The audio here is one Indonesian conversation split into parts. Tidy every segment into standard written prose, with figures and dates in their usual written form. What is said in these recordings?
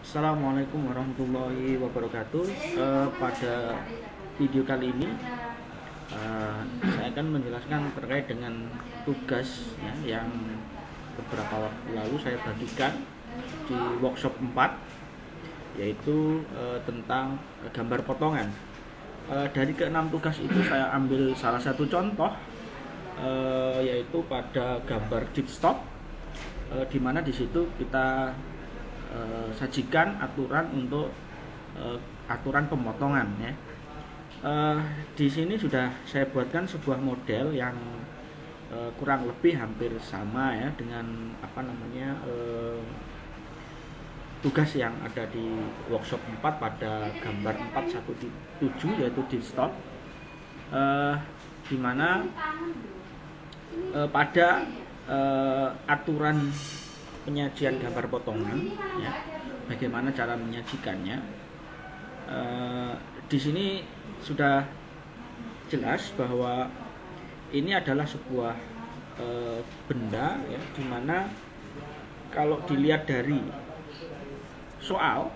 Assalamualaikum warahmatullahi wabarakatuh. Pada video kali ini saya akan menjelaskan terkait dengan tugas ya, yang beberapa waktu lalu saya bagikan di workshop 4, yaitu tentang gambar potongan. Dari ke-6 tugas itu saya ambil salah satu contoh, yaitu pada gambar deepstop, di mana di situ kita sajikan aturan untuk aturan pemotongan ya. Di sini sudah saya buatkan sebuah model yang kurang lebih hampir sama ya dengan tugas yang ada di workshop 4 pada gambar 417, yaitu deepstop, di mana pada aturan penyajian gambar potongan ya, bagaimana cara menyajikannya. Di sini sudah jelas bahwa ini adalah sebuah benda ya, dimana kalau dilihat dari soal,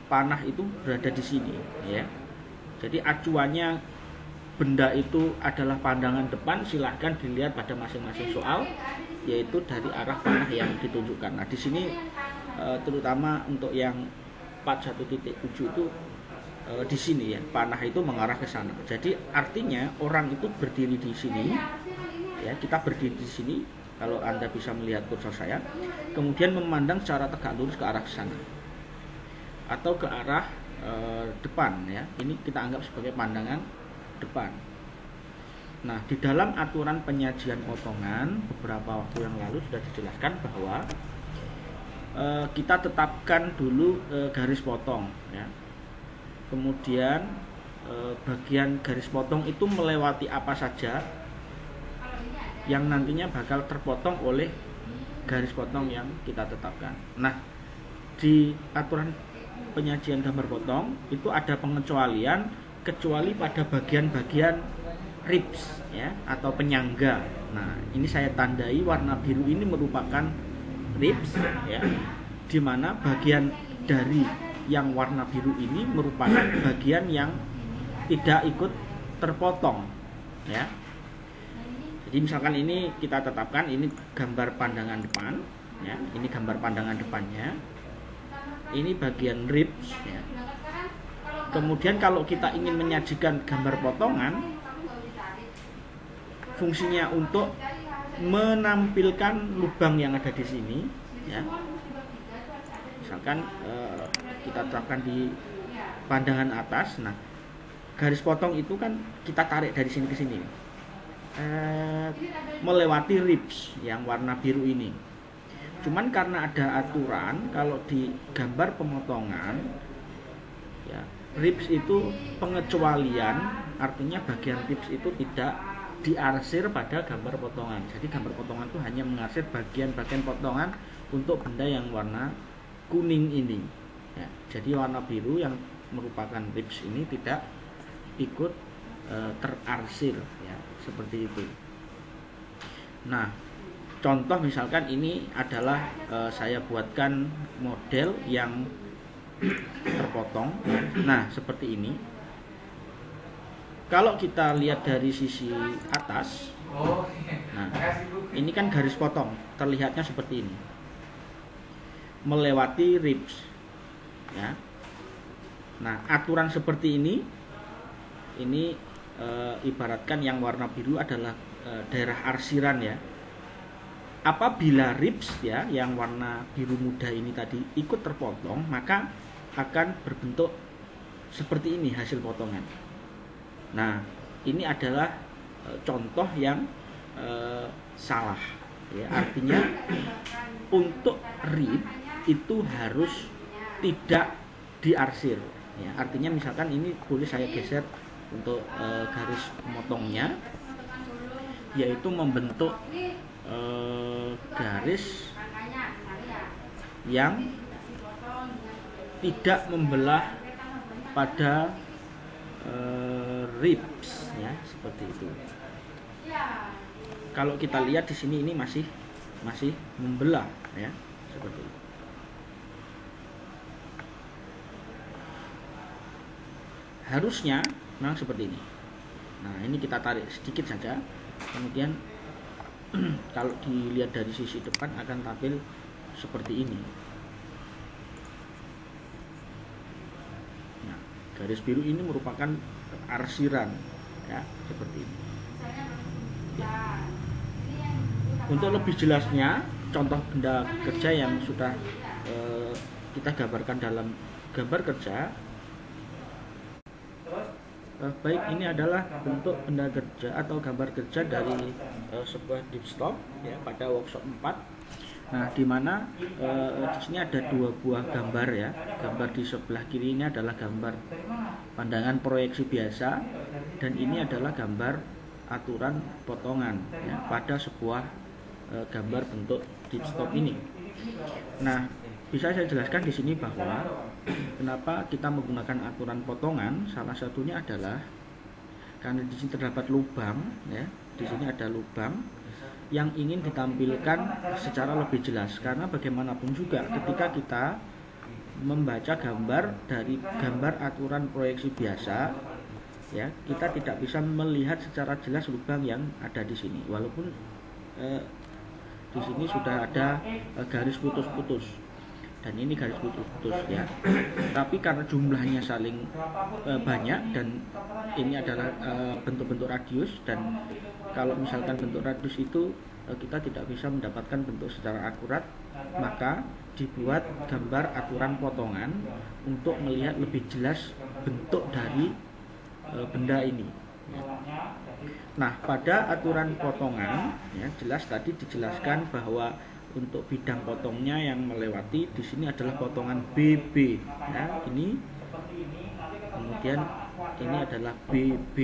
panah itu berada di sini ya. Jadi acuannya benda itu adalah pandangan depan, silahkan dilihat pada masing-masing soal, yaitu dari arah panah yang ditunjukkan. Nah, di sini terutama untuk yang 41.7 itu di sini ya, panah itu mengarah ke sana. Jadi artinya orang itu berdiri di sini ya, kita berdiri di sini kalau Anda bisa melihat kursor saya, kemudian memandang secara tegak lurus ke arah sana atau ke arah depan ya. Ini kita anggap sebagai pandangan depan. Nah, di dalam aturan penyajian potongan beberapa waktu yang lalu sudah dijelaskan bahwa kita tetapkan dulu garis potong ya. Kemudian bagian garis potong itu melewati apa saja yang nantinya bakal terpotong oleh garis potong yang kita tetapkan. Nah, di aturan penyajian gambar potong itu ada pengecualian, kecuali pada bagian-bagian ribs ya, atau penyangga. Nah, ini saya tandai warna biru ini merupakan ribs ya, dimana bagian dari yang warna biru ini merupakan bagian yang tidak ikut terpotong ya. Jadi misalkan ini kita tetapkan, ini gambar pandangan depan ya, ini gambar pandangan depannya, ini bagian ribs ya. Kemudian kalau kita ingin menyajikan gambar potongan, fungsinya untuk menampilkan lubang yang ada di sini ya. Misalkan kita terapkan di pandangan atas. Nah, garis potong itu kan kita tarik dari sini ke sini, melewati ribs yang warna biru ini. Cuman karena ada aturan kalau di gambar pemotongan ya, ribs itu pengecualian, artinya bagian ribs itu tidak diarsir pada gambar potongan. Jadi gambar potongan itu hanya mengarsir bagian-bagian potongan untuk benda yang warna kuning ini ya. Jadi warna biru yang merupakan ribs ini tidak ikut terarsir ya, seperti itu. Nah, contoh misalkan ini adalah saya buatkan model yang terpotong. Nah, seperti ini. Kalau kita lihat dari sisi atas, nah ini kan garis potong, terlihatnya seperti ini, melewati ribs ya. Nah, aturan seperti ini ibaratkan yang warna biru adalah daerah arsiran ya. Apabila ribs ya yang warna biru muda ini tadi ikut terpotong, maka akan berbentuk seperti ini hasil potongan. Nah, ini adalah contoh yang salah ya. Artinya untuk rib itu harus tidak diarsir ya. Artinya misalkan ini boleh saya geser untuk garis memotongnya, yaitu membentuk garis yang tidak membelah pada ribs ya, seperti itu. Kalau kita lihat di sini ini masih membelah ya, seperti itu. harusnya memang seperti ini. Nah, ini kita tarik sedikit saja, kemudian kalau dilihat dari sisi depan akan tampil seperti ini. Nah, garis biru ini merupakan arsiran, ya, seperti ini. Ya. Untuk lebih jelasnya, contoh benda kerja yang sudah kita gambarkan dalam gambar kerja, baik ini adalah bentuk benda kerja atau gambar kerja dari sebuah dipstop, ya, pada workshop 4. Nah, di mana di sini ada 2 buah gambar, ya. Gambar di sebelah kiri ini adalah gambar pandangan proyeksi biasa, dan ini adalah gambar aturan potongan, ya, pada sebuah gambar bentuk dipstop ini. Nah, bisa saya jelaskan di sini bahwa kenapa kita menggunakan aturan potongan. Salah satunya adalah karena di sini terdapat lubang, ya. Di sini ada lubang yang ingin ditampilkan secara lebih jelas, karena bagaimanapun juga ketika kita membaca gambar dari gambar aturan proyeksi biasa, ya, kita tidak bisa melihat secara jelas lubang yang ada di sini, walaupun di sini sudah ada garis putus-putus, dan ini garis putus-putus, ya. Tapi karena jumlahnya saling banyak, dan ini adalah bentuk-bentuk radius, dan kalau misalkan bentuk radius itu kita tidak bisa mendapatkan bentuk secara akurat, maka dibuat gambar aturan potongan untuk melihat lebih jelas bentuk dari benda ini. Nah, pada aturan potongan, ya, jelas tadi dijelaskan bahwa untuk bidang potongnya yang melewati di sini adalah potongan BB, ya, ini. Kemudian ini adalah BB,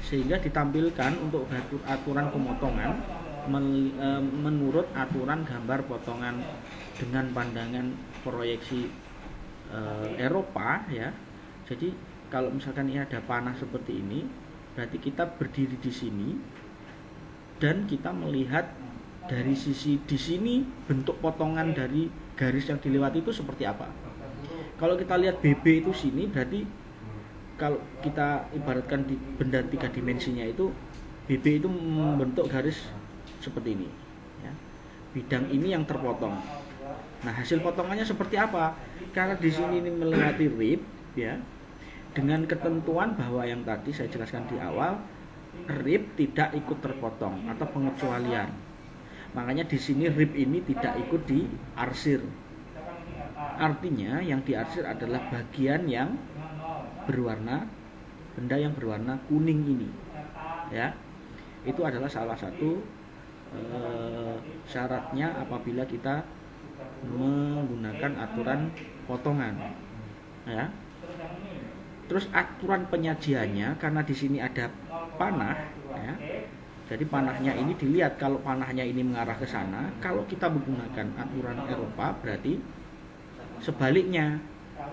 sehingga ditampilkan untuk aturan pemotongan menurut aturan gambar potongan dengan pandangan proyeksi Eropa, ya. Jadi kalau misalkan ini ada panah seperti ini, berarti kita berdiri di sini dan kita melihat dari sisi di sini bentuk potongan dari garis yang dilewati itu seperti apa. Kalau kita lihat BB itu sini, berarti kalau kita ibaratkan di benda 3 dimensinya itu, BB itu membentuk garis seperti ini, ya. Bidang ini yang terpotong. Nah, hasil potongannya seperti apa? Karena di sini ini melewati rib, ya, dengan ketentuan bahwa yang tadi saya jelaskan di awal, rib tidak ikut terpotong atau pengecualian. Makanya di sini rib ini tidak ikut diarsir. Artinya yang diarsir adalah bagian yang berwarna, benda yang berwarna kuning ini, ya. Itu adalah salah satu syaratnya apabila kita menggunakan aturan potongan, ya. Terus aturan penyajiannya, karena di sini ada panah, ya. Jadi panahnya ini dilihat, kalau panahnya ini mengarah ke sana, kalau kita menggunakan aturan Eropa berarti sebaliknya,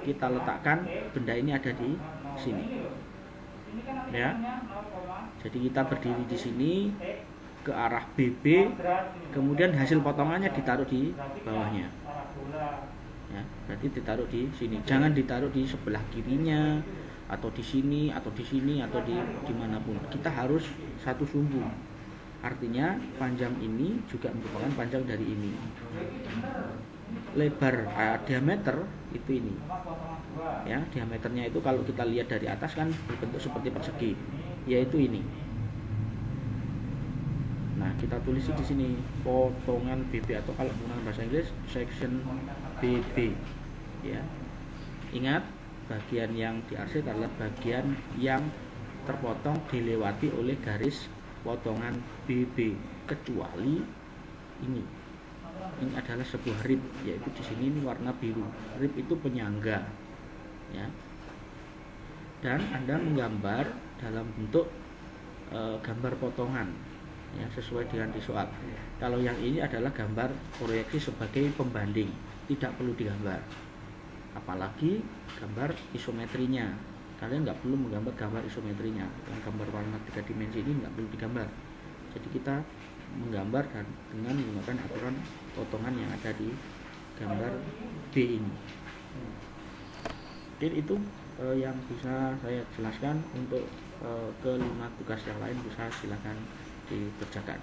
kita letakkan benda ini ada di sini, ya. Jadi kita berdiri di sini ke arah BB, kemudian hasil potongannya ditaruh di bawahnya, ya. Berarti ditaruh di sini, jangan ditaruh di sebelah kirinya atau di sini atau di sini atau di dimanapun. Kita harus satu sumbu. Artinya panjang ini juga merupakan panjang dari ini. Lebar diameter itu ini, ya. Diameternya itu kalau kita lihat dari atas kan berbentuk seperti persegi, yaitu ini. Nah, kita tulis di sini potongan BB, atau kalau menggunakan bahasa Inggris section BB, ya. Ingat, bagian yang diarsir adalah bagian yang terpotong dilewati oleh garis potongan BB, kecuali ini. Ini adalah sebuah rib, yaitu di sini ini warna biru. Rib itu penyangga, ya. Dan Anda menggambar dalam bentuk gambar potongan, ya, sesuai dengan di soal. Kalau yang ini adalah gambar proyeksi sebagai pembanding, tidak perlu digambar. Apalagi gambar isometrinya, kalian nggak perlu menggambar gambar isometrinya. Yang gambar warna 3 dimensi ini nggak perlu digambar. Jadi kita menggambar dengan menggunakan aturan potongan yang ada di gambar B ini. Jadi itu yang bisa saya jelaskan. Untuk kelima tugas yang lain bisa silakan dikerjakan.